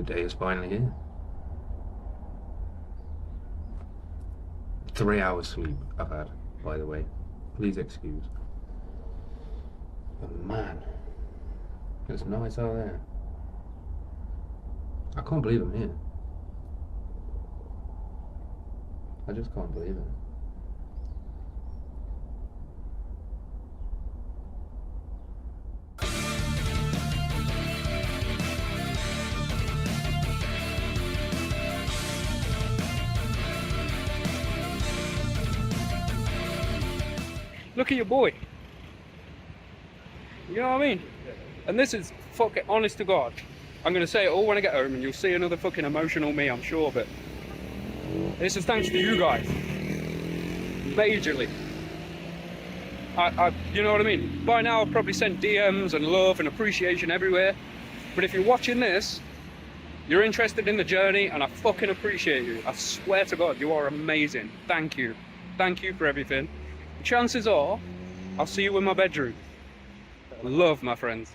The day is finally here. 3 hours sleep I've had, by the way. Please excuse. But man, it's nice out there. I can't believe I'm here. I just can't believe it. Look at your boy. You know what I mean? And this is fucking honest to God. I'm going to say it all when I get home and you'll see another fucking emotional me, I'm sure, but this is thanks to you guys. Majorly. You know what I mean? By now I've probably sent DMs and love and appreciation everywhere. But if you're watching this, you're interested in the journey and I fucking appreciate you. I swear to God, you are amazing. Thank you. Thank you for everything. Chances are, I'll see you in my bedroom. Love, my friends.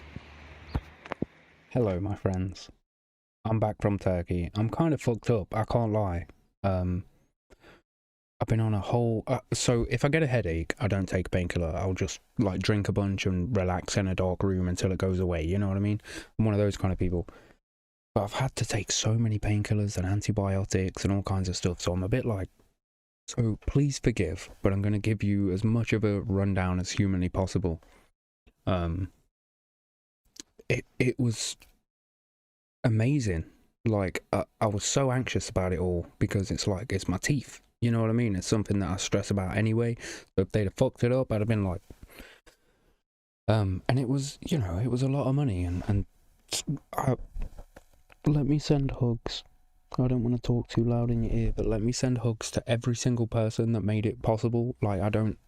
Hello, my friends. I'm back from Turkey. I'm kind of fucked up, I can't lie. I've been on a whole... so if I get a headache, I don't take a painkiller. I'll just, like, drink a bunch and relax in a dark room until it goes away, you know what I mean? I'm one of those kind of people. But I've had to take so many painkillers and antibiotics and all kinds of stuff, so I'm a bit like... So please forgive, but I'm going to give you as much of a rundown as humanly possible. It was amazing. Like, I was so anxious about it all because it's like, it's my teeth. You know what I mean? It's something that I stress about anyway. So if they'd have fucked it up, I'd have been like... and it was, you know, it was a lot of money and let me send hugs. I don't want to talk too loud in your ear, but let me send hugs to every single person that made it possible. Like, I don't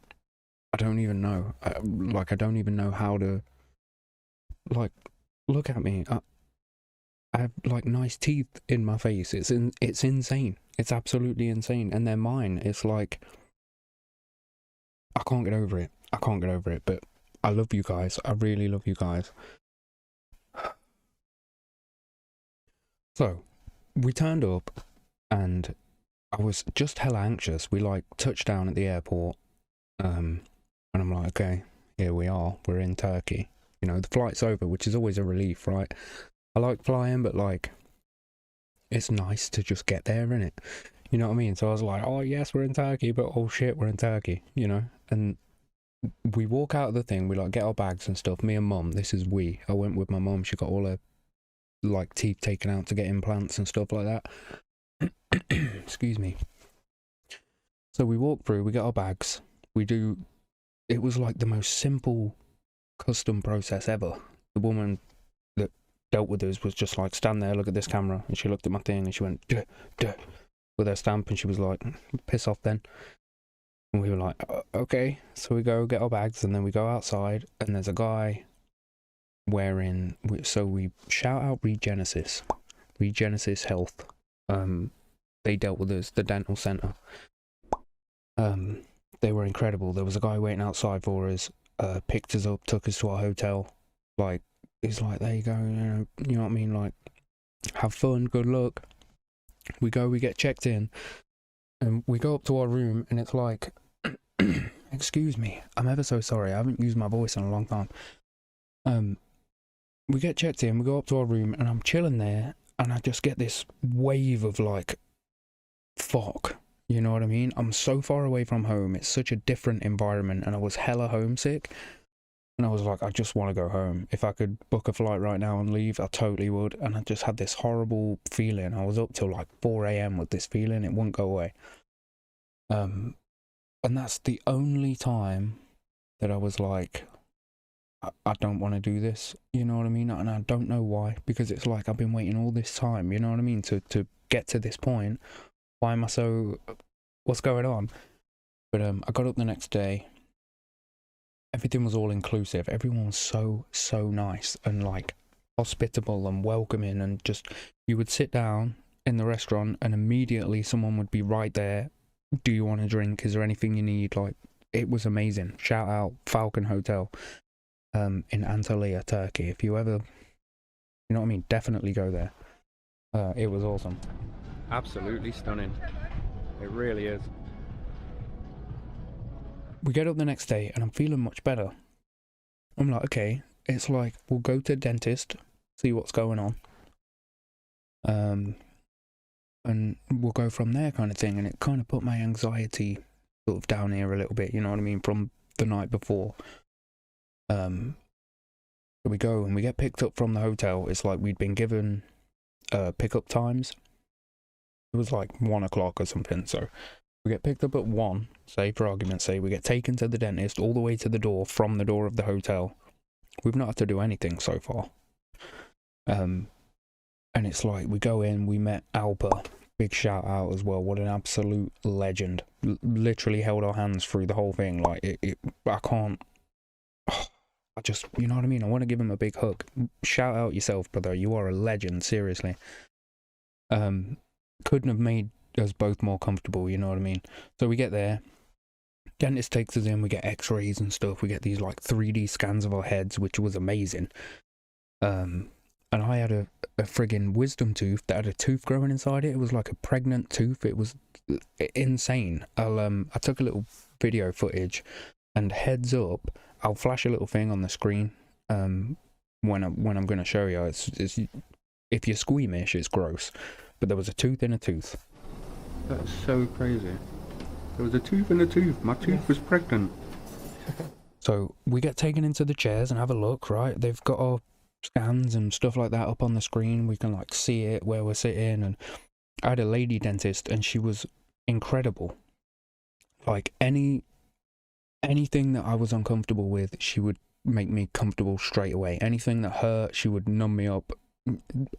even know. I don't even know how to... Like, look at me. I have, like, nice teeth in my face. It's insane. It's absolutely insane. And they're mine. It's like... I can't get over it. I can't get over it, but I love you guys. I really love you guys. So... we turned up and I was just hella anxious. We like touched down at the airport and I'm like, okay, here we are, we're in Turkey. You know, the flight's over, which is always a relief, right? I like flying, but like, it's nice to just get there, innit? You know what I mean? So I was like, oh yes, we're in Turkey, but oh shit, we're in Turkey, you know? And we walk out of the thing, we like get our bags and stuff. Me and mum, I went with my mum, she got all her like teeth taken out to get implants and stuff like that. Excuse me. So we walk through, we get our bags, it was like the most simple custom process ever. The woman that dealt with us was just like, stand there, look at this camera, and she looked at my thing and she went duh, duh, with her stamp, and she was like, piss off then. And we were like, okay. So we go get our bags and then we go outside and there's a guy so we shout out Regenesis Health. They dealt with us, the dental center. They were incredible. There was a guy waiting outside for us, picked us up, took us to our hotel. Like, he's like, there you go, you know what I mean, like, have fun, good luck. We get checked in and we go up to our room and it's like excuse me, I'm ever so sorry, I haven't used my voice in a long time. We get checked in, we go up to our room, and I'm chilling there, and I just get this wave of, like, fuck, you know what I mean? I'm so far away from home, it's such a different environment, and I was hella homesick, and I was like, I just want to go home. If I could book a flight right now and leave, I totally would, and I just had this horrible feeling. I was up till, like, 4 a.m. with this feeling, it wouldn't go away. And that's the only time that I was like... I don't want to do this, you know what I mean? And I don't know why, because it's like I've been waiting all this time, you know what I mean, to get to this point. Why am I so... what's going on? But I got up the next day. Everything was all inclusive. Everyone was so nice and like hospitable and welcoming, and just, you would sit down in the restaurant and immediately someone would be right there. Do you want a drink? Is there anything you need? Like, it was amazing. Shout out Falcon Hotel. In Antalya, Turkey. If you ever, you know what I mean, definitely go there. It was awesome. Absolutely stunning. It really is. We get up the next day and I'm feeling much better. I'm like, okay, it's like, we'll go to the dentist, see what's going on. And we'll go from there kind of thing. And it kind of put my anxiety sort of down here a little bit, you know what I mean, from the night before. So we go and we get picked up from the hotel. It's like we'd been given pickup times. It was like 1 o'clock or something. So we get picked up at 1, say for argument's sake. We get taken to the dentist all the way to the door from the door of the hotel. We've not had to do anything so far. And it's like we go in, we met Alpa. Big shout out as well. What an absolute legend. Literally held our hands through the whole thing. Like, I can't. I just, you know what I mean? I want to give him a big hug. Shout out yourself, brother. You are a legend, seriously. Couldn't have made us both more comfortable, you know what I mean? So we get there. Dentist takes us in. We get x-rays and stuff. We get these like 3D scans of our heads, which was amazing. And I had a friggin' wisdom tooth that had a tooth growing inside it. It was like a pregnant tooth. It was insane. I took a little video footage, and heads up, I'll flash a little thing on the screen when I'm going to show you. It's if you're squeamish, it's gross. But there was a tooth in a tooth. That's so crazy. There was a tooth in a tooth. My tooth was pregnant. So we get taken into the chairs and have a look, right? They've got our scans and stuff like that up on the screen. We can like see it where we're sitting. And I had a lady dentist and she was incredible. Like anything that I was uncomfortable with, she would make me comfortable straight away. Anything that hurt, she would numb me up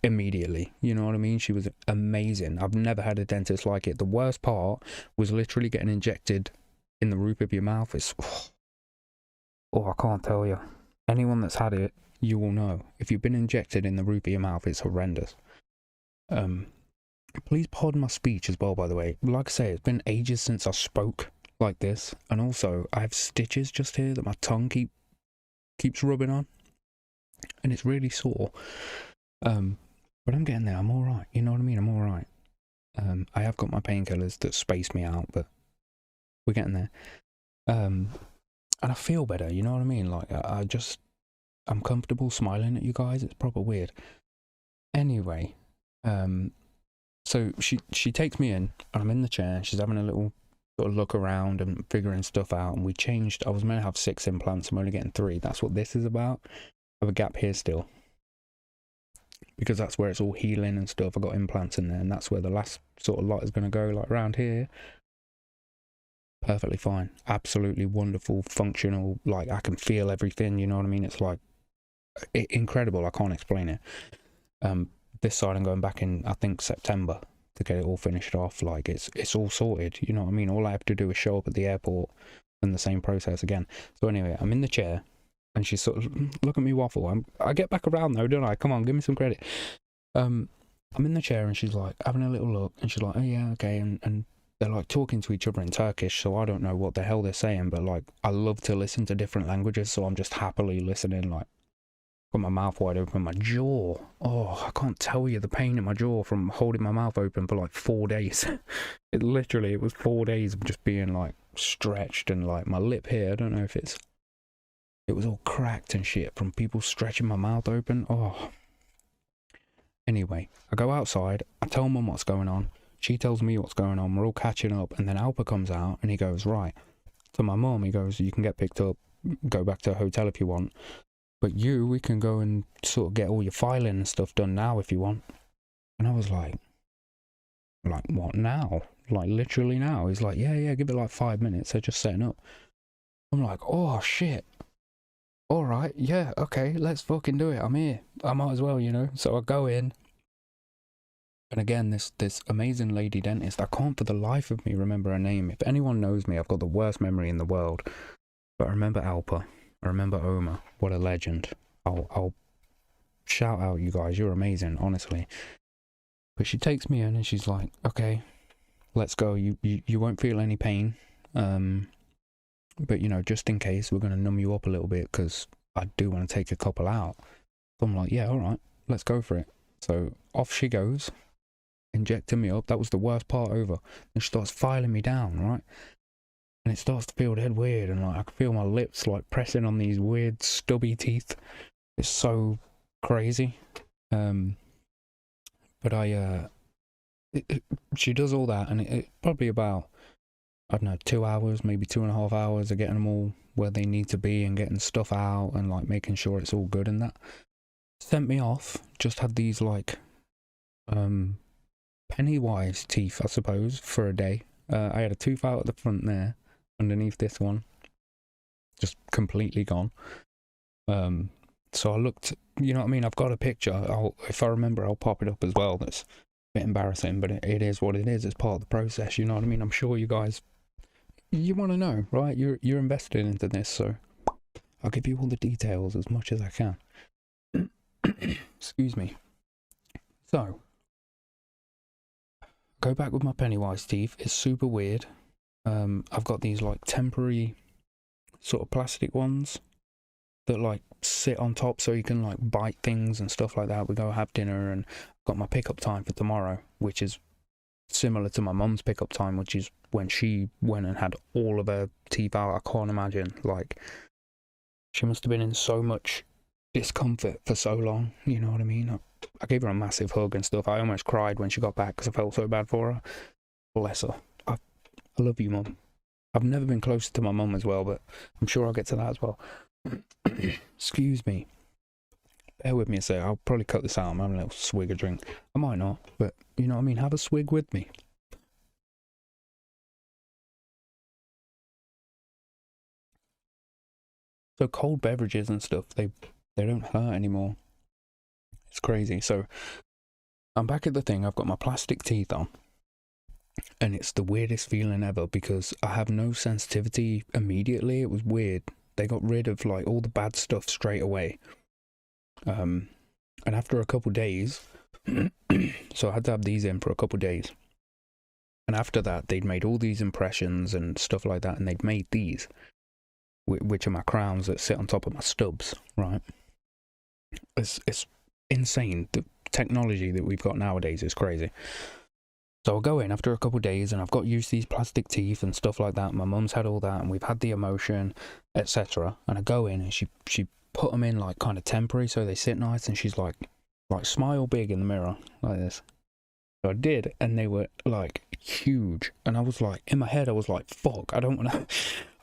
immediately. You know what I mean? She was amazing. I've never had a dentist like it. The worst part was literally getting injected in the roof of your mouth. It's I can't tell you. Anyone that's had it, you will know. If you've been injected in the roof of your mouth, it's horrendous. Please pardon my speech as well, by the way. Like I say, it's been ages since I spoke like this, and also I have stitches just here that my tongue keeps rubbing on, and it's really sore. But I'm getting there. I'm all right. You know what I mean? I'm all right. I have got my painkillers that space me out, but we're getting there. And I feel better. You know what I mean? Like I'm comfortable smiling at you guys. It's proper weird. Anyway, so she takes me in, and I'm in the chair. She's having a little sort of look around and figuring stuff out. And we changed. I was meant to have 6 implants. I'm only getting 3. That's what this is about. I have a gap here still, because that's where it's all healing and stuff. I got implants in there, and that's where the last sort of lot is going to go, like around here. Perfectly fine. Absolutely wonderful, functional. Like, I can feel everything, you know what I mean? It's like incredible. I can't explain it. This side I'm going back in, I think, September to get it all finished off. Like, it's all sorted, you know what I mean? All I have to do is show up at the airport and the same process again. So anyway, I'm in the chair, and she's sort of, look at me waffle. I get back around though, don't I? Come on, give me some credit. I'm in the chair, and she's like having a little look, and she's like, oh yeah, okay, and they're like talking to each other in Turkish, so I don't know what the hell they're saying, but like, I love to listen to different languages, so I'm just happily listening, like, got my mouth wide open, my jaw. Oh, I can't tell you the pain in my jaw from holding my mouth open for like 4 days. It was 4 days of just being like stretched, and like my lip here, I don't know if it was all cracked and shit from people stretching my mouth open. Oh. Anyway, I go outside, I tell Mum what's going on. She tells me what's going on. We're all catching up, and then Alpa comes out, and he goes, right. To my mum, he goes, you can get picked up, go back to a hotel if you want. But we can go and sort of get all your filing and stuff done now if you want. And I was like, what now? Like, literally now? He's like, yeah, give it like 5 minutes. They're just setting up. I'm like, oh, shit. All right, yeah, okay, let's fucking do it. I'm here. I might as well, you know. So I go in. And again, this amazing lady dentist, I can't for the life of me remember her name. If anyone knows me, I've got the worst memory in the world. But I remember Alpa. I remember Oma. What a legend. I'll shout out you guys. You're amazing, honestly. But she takes me in and she's like, okay, let's go. You won't feel any pain. But, you know, just in case, we're going to numb you up a little bit because I do want to take a couple out. So I'm like, yeah, all right, let's go for it. So off she goes, injecting me up. That was the worst part over. And she starts filing me down, right? And it starts to feel dead weird, and like I can feel my lips like pressing on these weird stubby teeth. It's so crazy. But she does all that, and it probably about, I don't know, 2 hours, maybe 2.5 hours of getting them all where they need to be and getting stuff out and like making sure it's all good and that. Sent me off. Just had these like Pennywise teeth, I suppose, for a day. I had a tooth out at the front there, underneath this one, just completely gone. So I looked, you know what I mean? I've got a picture. If I remember, I'll pop it up as well. That's a bit embarrassing, but it is what it is. It's part of the process, you know what I mean? I'm sure you guys, you want to know, right? You're invested into this, so I'll give you all the details as much as I can. Excuse me. So, go back with my Pennywise teeth. It's super weird. I've got these like temporary sort of plastic ones that like sit on top so you can like bite things and stuff like that. We go have dinner, and I've got my pickup time for tomorrow, which is similar to my mum's pickup time, which is when she went and had all of her teeth out. I can't imagine, like, she must have been in so much discomfort for so long, you know what I mean? I gave her a massive hug and stuff. I almost cried when she got back because I felt so bad for her. Bless her. I love you, Mum. I've never been closer to my mum as well, but I'm sure I'll get to that as well. Excuse me. Bear with me a sec. I'll probably cut this out. I'm having a little swig of drink. I might not, but you know what I mean? Have a swig with me. So cold beverages and stuff, they don't hurt anymore. It's crazy. So I'm back at the thing. I've got my plastic teeth on, and it's the weirdest feeling ever because I have no sensitivity immediately. It was weird. They got rid of like all the bad stuff straight away. And after a couple days, so I had to have these in for a couple days. And after that, they'd made all these impressions and stuff like that, and they'd made these, which are my crowns that sit on top of my stubs, right? It's insane. The technology that we've got nowadays is crazy. So I'll go in after a couple of days, and I've got used to these plastic teeth and stuff like that. My mum's had all that, and we've had the emotion, etc. And I go in, and she put them in like kind of temporary, so they sit nice. And she's like smile big in the mirror like this. So I did, and they were like huge. And I was like, in my head, I was like, fuck, I don't want to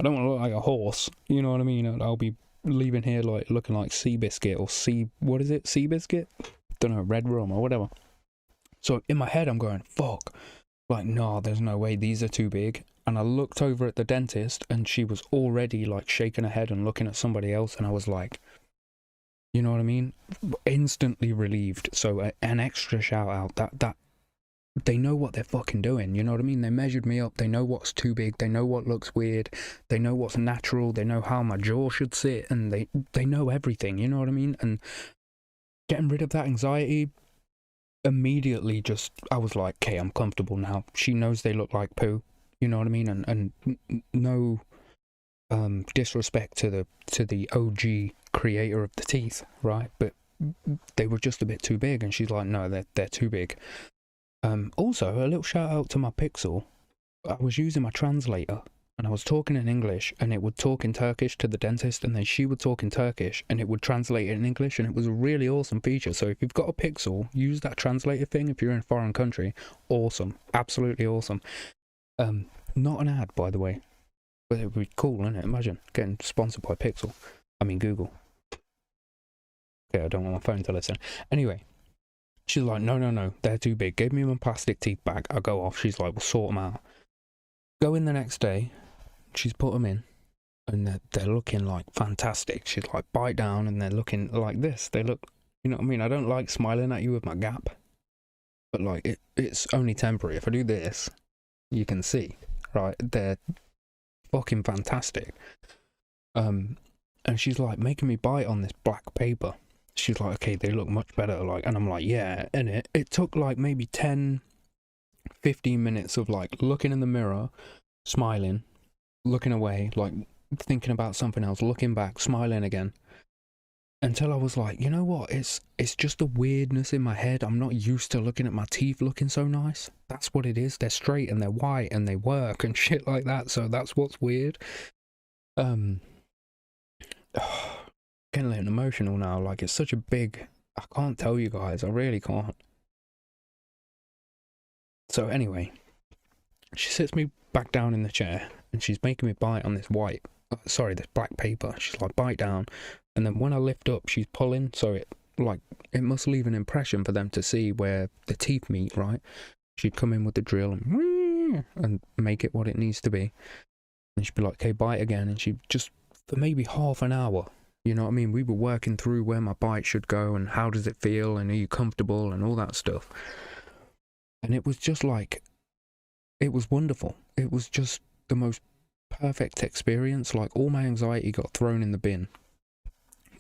look like a horse. You know what I mean? I'll be leaving here like looking like Seabiscuit or Seabiscuit? Don't know, Red Rum or whatever. So in my head, I'm going, fuck. Like, no, there's no way, these are too big. And I looked over at the dentist, and she was already like shaking her head and looking at somebody else. And I was like, you know what I mean? Instantly relieved. So an extra shout out that they know what they're fucking doing. You know what I mean? They measured me up. They know what's too big. They know what looks weird. They know what's natural. They know how my jaw should sit, and they know everything. You know what I mean? And getting rid of that anxiety immediately, just, I was like, okay, I'm comfortable now. She knows they look like poo. You know what I mean? And no disrespect to the OG creator of the teeth, right? But they were just a bit too big, and she's like, no, they're too big. Also, a little shout out to my Pixel. I was using my translator, and I was talking in English, and it would talk in Turkish to the dentist, and then she would talk in Turkish, and it would translate it in English, and it was a really awesome feature. So if you've got a Pixel, use that translator thing if you're in a foreign country. Awesome. Absolutely awesome. Not an ad, by the way, but it would be cool, wouldn't it? Imagine getting sponsored by Pixel. I mean, Google. Okay, I don't want my phone to listen. Anyway. She's like, no, they're too big. Gave me my plastic teeth back. I go off. She's like, we'll sort them out. Go in the next day. She's put them in, and they're looking like fantastic. She's like, bite down, and they're looking like this. They look, you know what I mean? I don't like smiling at you with my gap, but like it's only temporary. If I do this, you can see, right? They're fucking fantastic. And she's like making me bite on this black paper. She's like, okay, they look much better, like, and I'm like, yeah. And it took like maybe 10-15 minutes of like looking in the mirror, smiling, looking away, like thinking about something else, looking back, smiling again. until I was like, you know what, it's just a weirdness in my head. I'm not used to looking at my teeth looking so nice. That's what it is. They're straight and they're white and they work and shit like that, so that's what's weird. Getting a little emotional now. Like, it's such a big, I can't tell you guys, I really can't. So anyway, she sits me back down in the chair and she's making me bite on this this black paper. She's like, bite down. And then when I lift up, she's pulling, so it must leave an impression for them to see where the teeth meet, right? She'd come in with the drill and make it what it needs to be. And she'd be like, okay, bite again. And she'd just, for maybe half an hour, you know what I mean? We were working through where my bite should go and how does it feel and are you comfortable and all that stuff. And it was just like, it was wonderful. It was just the most perfect experience. Like, all my anxiety got thrown in the bin.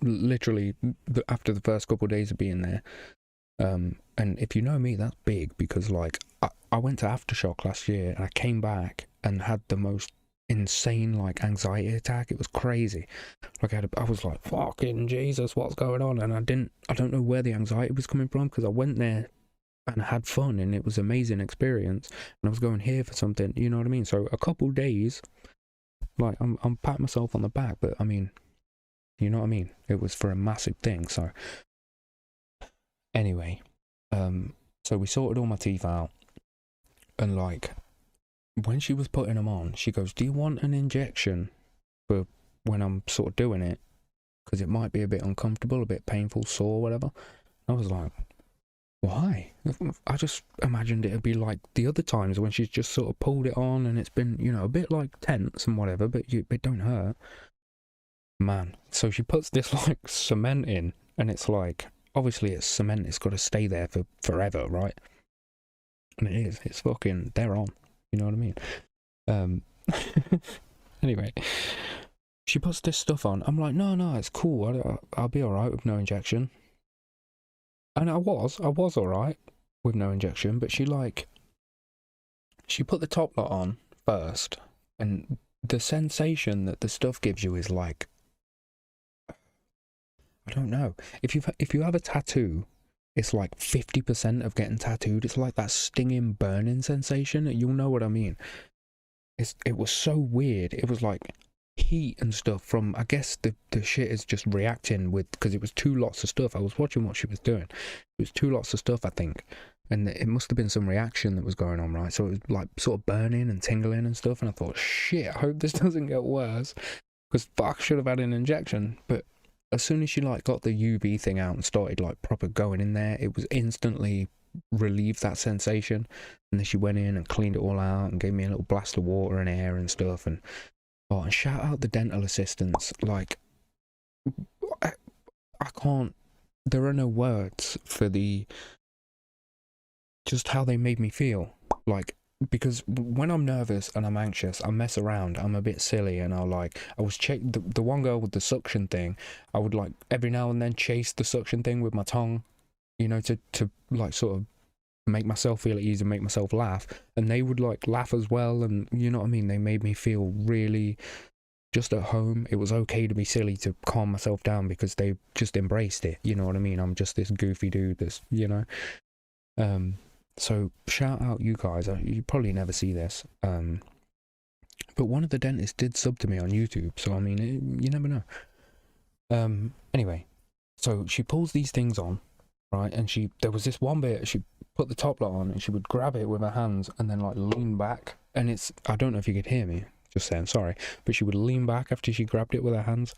Literally, after the first couple of days of being there. And if you know me, that's big, because like, I went to Aftershock last year and I came back and had the most insane like anxiety attack. It was crazy. Like, I was like, fucking Jesus, what's going on? And I don't know where the anxiety was coming from, because I went there and I had fun and it was an amazing experience, and I was going here for something, you know what I mean? So a couple days, like, I'm patting myself on the back, but I mean, you know what I mean? It was for a massive thing. So anyway, so we sorted all my teeth out, and like, when she was putting them on, she goes, do you want an injection for when I'm sort of doing it? Because it might be a bit uncomfortable, a bit painful, sore, whatever. I was like, why? I just imagined it'd be like the other times when she's just sort of pulled it on and it's been, you know, a bit like tense and whatever, but it don't hurt. Man, so she puts this like cement in, and it's like, obviously it's cement, it's got to stay there for forever, right? And it's fucking, they're on, you know what I mean? Anyway, she puts this stuff on. I'm like, no, it's cool, I'll be alright with no injection. And I was alright with no injection, but she put the top lot on first, and the sensation that the stuff gives you is like, I don't know. If you have a tattoo, it's like 50% of getting tattooed. It's like that stinging, burning sensation. You'll know what I mean. It was so weird. It was like heat and stuff from, I guess the shit is just reacting with, because it was 2 lots of stuff. I was watching what she was doing. It was 2 lots of stuff, I think. And it must have been some reaction that was going on, right? So it was like sort of burning and tingling and stuff. And I thought, shit, I hope this doesn't get worse, because fuck, should have had an injection. But as soon as she like got the UV thing out and started like proper going in there, it was instantly relieved that sensation. And then she went in and cleaned it all out and gave me a little blast of water and air and stuff. And and shout out the dental assistants. Like, I can't, there are no words for just how they made me feel. Like, because when I'm nervous and I'm anxious, I mess around, I'm a bit silly, and I was the one girl with the suction thing, I would like every now and then chase the suction thing with my tongue, you know, to like sort of make myself feel at ease and make myself laugh, and they would like laugh as well, and you know what I mean, they made me feel really just at home. It was okay to be silly, to calm myself down, because they just embraced it, you know what I mean? I'm just this goofy dude, this, you know. So shout out you guys. You probably never see this, but one of the dentists did sub to me on YouTube, so I mean, you never know. Anyway, so she pulls these things on, right, and there was this one bit, she put the top lot on and she would grab it with her hands and then like lean back, and I don't know if you could hear me, just saying, sorry, but she would lean back after she grabbed it with her hands,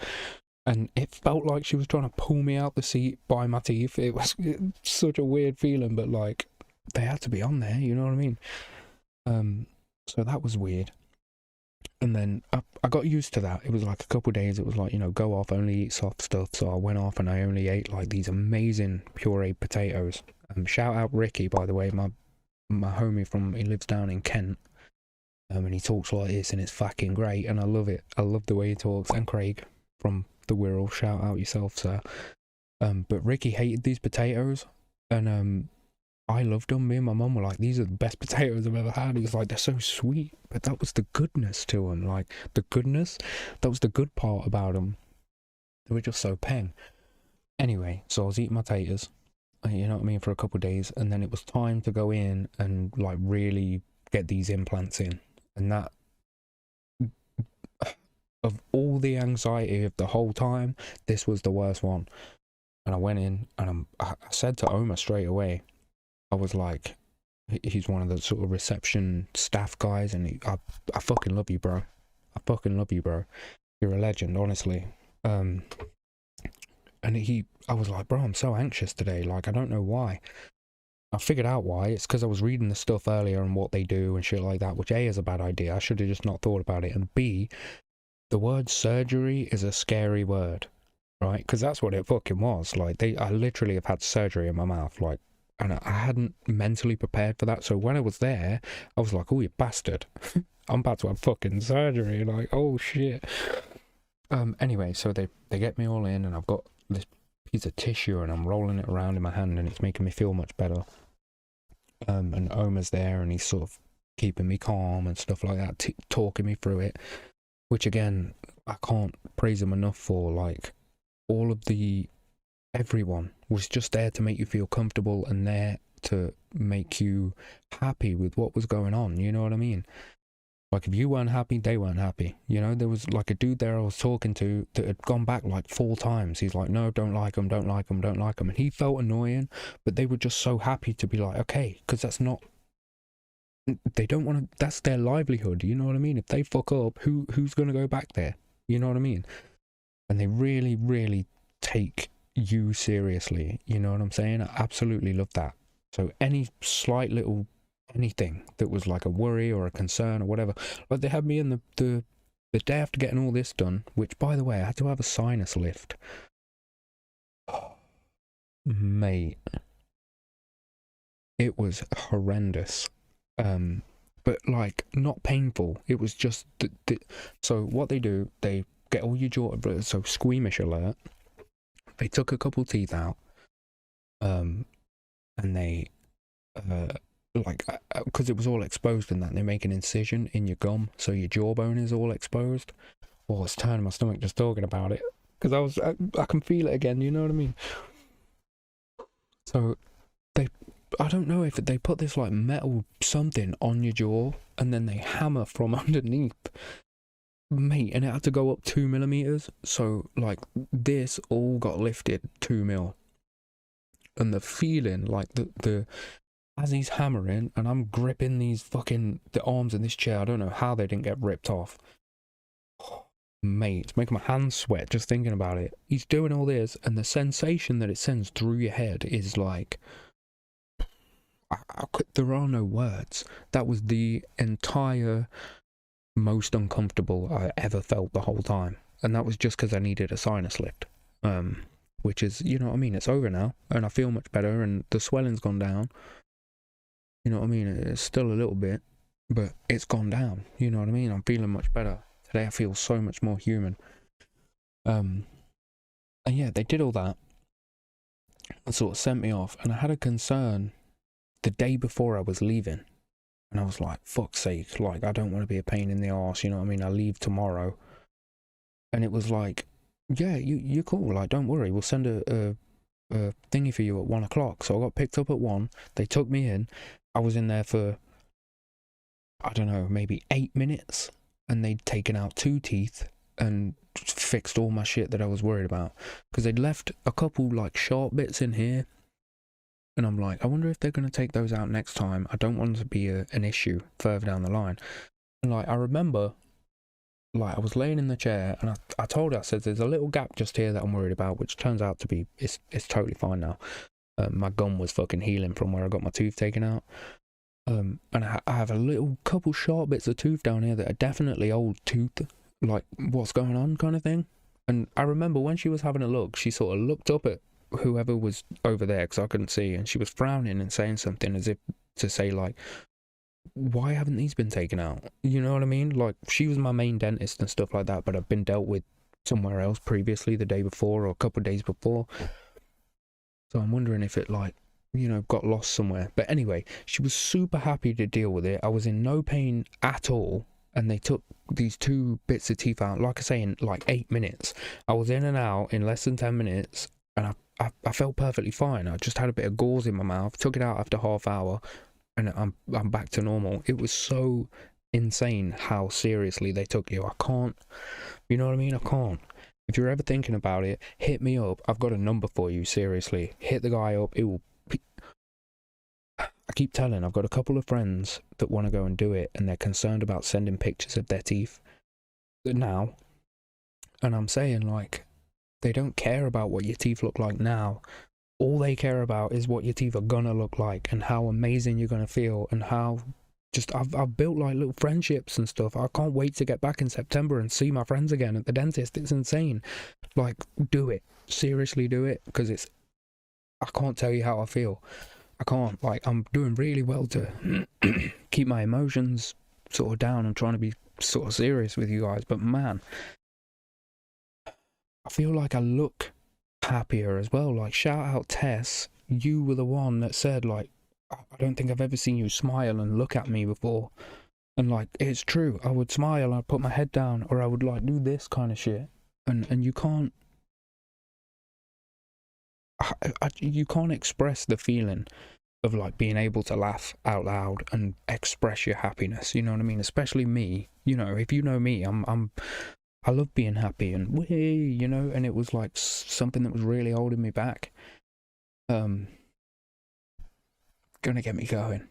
and it felt like she was trying to pull me out the seat by my teeth. It was such a weird feeling, but like, they had to be on there, you know what I mean? So that was weird. And then I got used to that. It was like a couple of days, it was like, you know, go off, only eat soft stuff. So I went off and I only ate like these amazing pureed potatoes. Shout out Ricky, by the way, my homie he lives down in Kent. And he talks like this and it's fucking great, and I love it. I love the way he talks. And Craig from the Wirral, shout out yourself, sir. But Ricky hated these potatoes, and I loved them. Me and my mum were like, these are the best potatoes I've ever had. He was like, they're so sweet. But that was the goodness to them. Like, the goodness, that was the good part about them. They were just so peng. Anyway, so I was eating my taters, you know what I mean, for a couple of days, and then it was time to go in and like really get these implants in. And that, of all the anxiety of the whole time, this was the worst one. And I went in and I said to Omar straight away, I was like, he's one of the sort of reception staff guys, and I fucking love you, bro. I fucking love you, bro. You're a legend, honestly. And I was like, bro, I'm so anxious today. Like, I don't know why. I figured out why. It's because I was reading the stuff earlier and what they do and shit like that, which A, is a bad idea. I should have just not thought about it. And B, the word surgery is a scary word, right? Because that's what it fucking was. Like, I literally have had surgery in my mouth, like, and I hadn't mentally prepared for that. So when I was there, I was like, oh, you bastard. I'm about to have fucking surgery. Like, oh, shit. Anyway, so they get me all in, and I've got this piece of tissue, and I'm rolling it around in my hand, and it's making me feel much better. And Omar's there, and he's sort of keeping me calm and stuff like that, talking me through it, which again, I can't praise him enough for. Like, everyone was just there to make you feel comfortable and there to make you happy with what was going on, you know what I mean? Like, if you weren't happy, they weren't happy. You know, there was like a dude there I was talking to that had gone back like 4 times. He's like, no, don't like him, don't like him, don't like him. And he felt annoying, but they were just so happy to be like, okay, because they don't want to, that's their livelihood, you know what I mean? If they fuck up, who's going to go back there? You know what I mean? And they really, really take you seriously, you know what I'm saying? I absolutely love that. So any slight little anything that was like a worry or a concern or whatever, like they had me in the day after getting all this done, which, by the way, I had to have a sinus lift. Mate, it was horrendous, but like not painful. It was just so what they do, they get all your jaw, so squeamish alert. They took a couple teeth out, and they like, because it was all exposed in that, they make an incision in your gum, so your jawbone is all exposed. Oh, it's turning my stomach just talking about it, because I can feel it again, you know what I mean? So I don't know if they put this like metal something on your jaw, and then they hammer from underneath, mate, and it had to go up 2 millimeters. So like this all got lifted 2 mil, and the feeling, like the as he's hammering and I'm gripping the arms in this chair, I don't know how they didn't get ripped off. Oh, mate, it's making my hands sweat just thinking about it. He's doing all this, and the sensation that it sends through your head is like, there are no words. That was the entire most uncomfortable I ever felt the whole time, and that was just because I needed a sinus lift. Which is, you know what I mean, it's over now, and I feel much better, and the swelling's gone down. You know what I mean? It's still a little bit, but it's gone down. You know what I mean? I'm feeling much better. Today I feel so much more human. And yeah, they did all that and sort of sent me off. And I had a concern the day before I was leaving. And I was like, fuck's sake, like, I don't want to be a pain in the arse, you know what I mean? I leave tomorrow. And it was like, yeah, you're cool. Like, don't worry. We'll send a thingy for you at 1 o'clock. So I got picked up at 1. They took me in. I was in there for, I don't know, maybe 8 minutes, and they'd taken out 2 teeth and fixed all my shit that I was worried about, because they'd left a couple like sharp bits in here, and I'm like, I wonder if they're going to take those out next time. I don't want it to be an issue further down the line. And like, I remember, like, I was laying in the chair, and I told her, I said, there's a little gap just here that I'm worried about, which turns out to be, it's totally fine now. My gum was fucking healing from where I got my tooth taken out. And I have a couple sharp bits of tooth down here that are definitely old tooth, like, what's going on kind of thing. And I remember when she was having a look, she sort of looked up at whoever was over there, because I couldn't see, and she was frowning and saying something as if to say, like, why haven't these been taken out? You know what I mean? Like, she was my main dentist and stuff like that, but I've been dealt with somewhere else previously the day before or a couple of days before. So I'm wondering if it, like, you know, got lost somewhere. But anyway, she was super happy to deal with it. I was in no pain at all, and they took these 2 bits of teeth out, like I say, in like 8 minutes. I was in and out in less than 10 minutes, and I felt perfectly fine. I just had a bit of gauze in my mouth, took it out after half hour, and I'm back to normal. It was so insane how seriously they took you. I can't, you know what I mean? I can't. If you're ever thinking about it, hit me up. I've got a number for you, seriously. Hit the guy up. It will. I keep telling, I've got a couple of friends that want to go and do it, and they're concerned about sending pictures of their teeth now. And I'm saying, like, they don't care about what your teeth look like now. All they care about is what your teeth are gonna look like and how amazing you're gonna feel and how just I've built like little friendships and stuff. I can't wait to get back in September and see my friends again at the dentist. It's insane. Like, do it. Seriously do it, because I can't tell you how I feel. I can't. Like, I'm doing really well to keep my emotions sort of down and trying to be sort of serious with you guys, but man, I feel like I look happier as well. Like, shout out Tess, you were the one that said, like, I don't think I've ever seen you smile and look at me before. And like, it's true, I would smile, I'd put my head down, or I would like do this kind of shit. And you can't you can't express the feeling of like being able to laugh out loud and express your happiness, you know what I mean? Especially me, you know, if you know me, I love being happy and whee, you know, and it was like something that was really holding me back. Gonna get me going.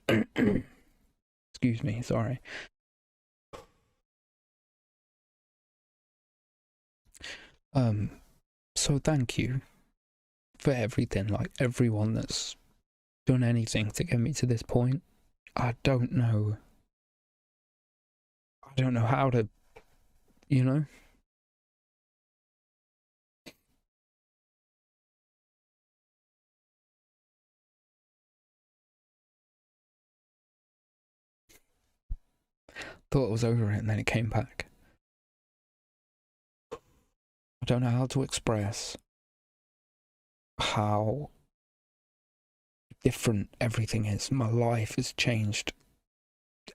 Excuse me, sorry. So thank you for everything, like everyone that's done anything to get me to this point. I don't know how to, you know? Thought it was over and then it came back. I don't know how to express how different everything is. My life has changed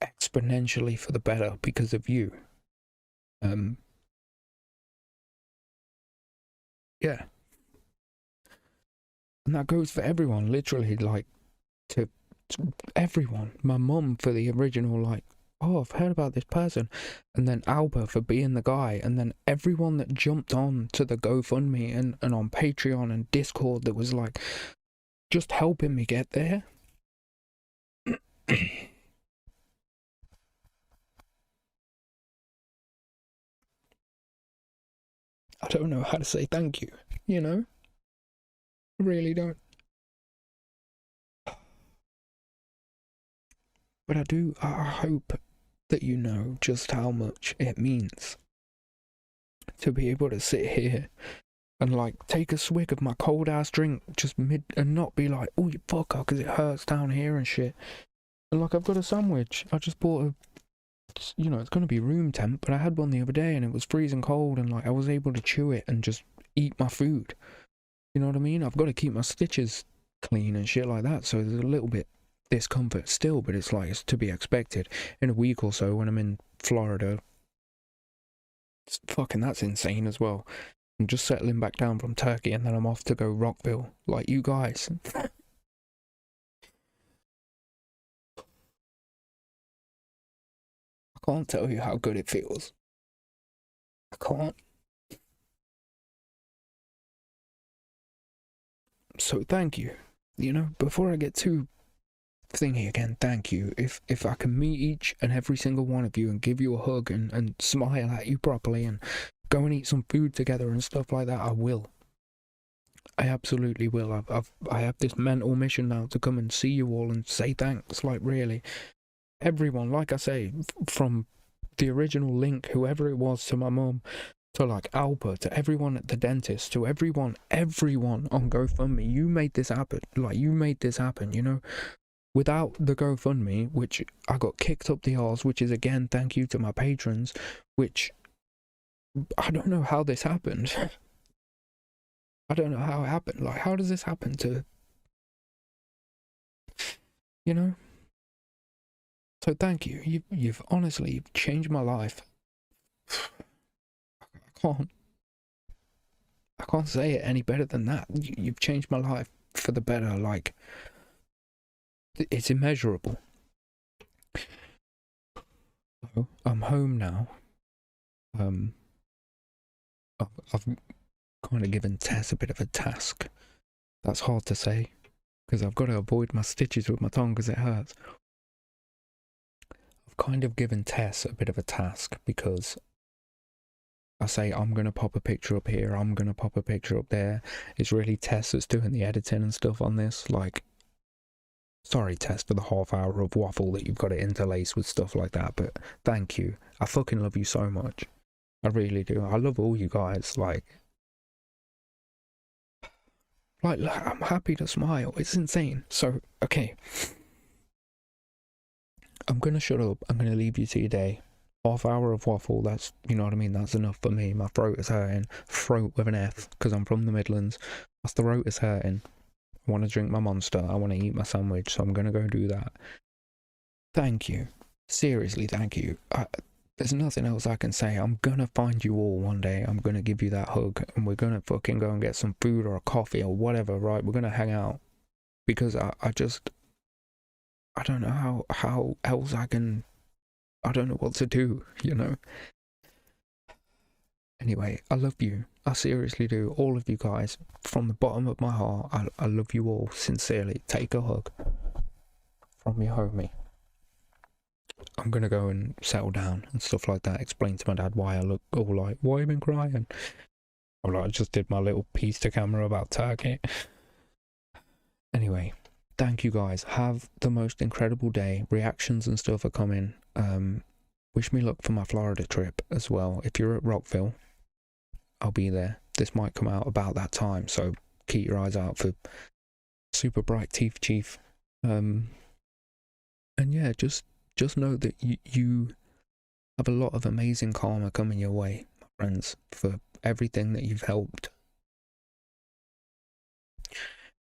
exponentially for the better because of you. Yeah. And that goes for everyone, literally, like, to everyone. My mum for the original, like, oh, I've heard about this person. And then Alba for being the guy. And then everyone that jumped on to the GoFundMe and on Patreon and Discord that was, like, just helping me get there. I don't know how to say thank you, you know? I really don't. But I hope that you know just how much it means to be able to sit here and like take a swig of my cold ass drink just mid and not be like, oh, you fucker, because it hurts down here and shit. And like, I've got a sandwich. I just bought a, you know, it's going to be room temp, but I had one the other day and it was freezing cold and like I was able to chew it and just eat my food. You know what I mean? I've got to keep my stitches clean and shit like that, so there's a little bit discomfort still, but it's like, it's to be expected. In a week or so when I'm in Florida, fucking that's insane as well. I'm just settling back down from Turkey and then I'm off to go Rockville, like you guys. I can't tell you how good it feels. I can't. So thank you. You know, before I get too thingy again, thank you. If I can meet each and every single one of you and give you a hug and smile at you properly and go and eat some food together and stuff like that, I will. I absolutely will. I have this mental mission now to come and see you all and say thanks. Like, really, everyone. Like I say, from the original link, whoever it was, to my mum, to like Alba, to everyone at the dentist, to everyone on GoFundMe. You made this happen. Like, you made this happen, you know? Without the GoFundMe, which I got kicked up the arse, which is again, thank you to my patrons, which I don't know how this happened. I don't know how it happened. Like, how does this happen to, you know? So thank you. You've honestly changed my life. I can't say it any better than that. You've changed my life for the better. Like, it's immeasurable. So, I'm home now. I've kind of given Tess a bit of a task. That's hard to say, because I've got to avoid my stitches with my tongue because it hurts. I've kind of given Tess a bit of a task, because I say I'm going to pop a picture up here, I'm going to pop a picture up there. It's really Tess that's doing the editing and stuff on this. Like, sorry, Tess, for the half hour of waffle that you've got to interlace with stuff like that, but thank you. I fucking love you so much. I really do. I love all you guys. Like, I'm happy to smile. It's insane. So, okay. I'm going to shut up. I'm going to leave you to your day. Half hour of waffle, that's, you know what I mean, that's enough for me. My throat is hurting. Throat with an F, because I'm from the Midlands. My throat is hurting. I want to drink my Monster. I want to eat my sandwich, so I'm going to go do that. Thank you. Seriously, thank you. There's nothing else I can say. I'm going to find you all one day. I'm going to give you that hug, and we're going to fucking go and get some food or a coffee or whatever, right? We're going to hang out. Because I don't know how else I don't know what to do, you know? Anyway, I love you. I seriously do. All of you guys. From the bottom of my heart, I love you all. Sincerely. Take a hug from your homie. I'm gonna go and settle down and stuff like that. Explain to my dad why I look all like, why have you been crying? I'm like, I just did my little piece to camera about Turkey. Anyway, thank you guys. Have the most incredible day. Reactions and stuff are coming. Wish me luck for my Florida trip as well. If you're at Rockville, I'll be there. This might come out about that time, so keep your eyes out for Super Bright Teeth Chief. And yeah, just know that you have a lot of amazing karma coming your way, my friends, for everything that you've helped.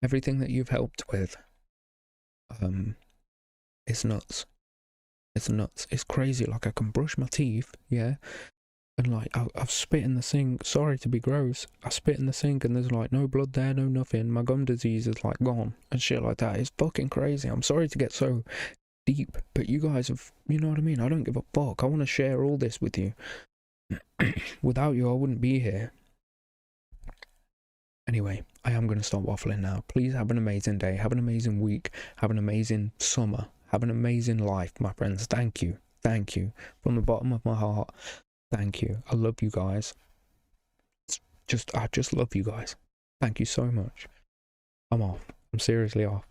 Everything that you've helped with. It's nuts. It's nuts. It's crazy. Like, I can brush my teeth, yeah, and like I've spit in the sink. Sorry to be gross. I spit in the sink and there's like no blood there, no nothing. My gum disease is like gone and shit like that. It's fucking crazy. I'm sorry to get so deep, but you guys have, you know what I mean? I don't give a fuck. I want to share all this with you. Without you, I wouldn't be here. Anyway, I am going to stop waffling now. Please have an amazing day. Have an amazing week. Have an amazing summer. Have an amazing life, my friends. Thank you. Thank you. From the bottom of my heart, thank you. I love you guys. I just love you guys. Thank you so much. I'm off. I'm seriously off.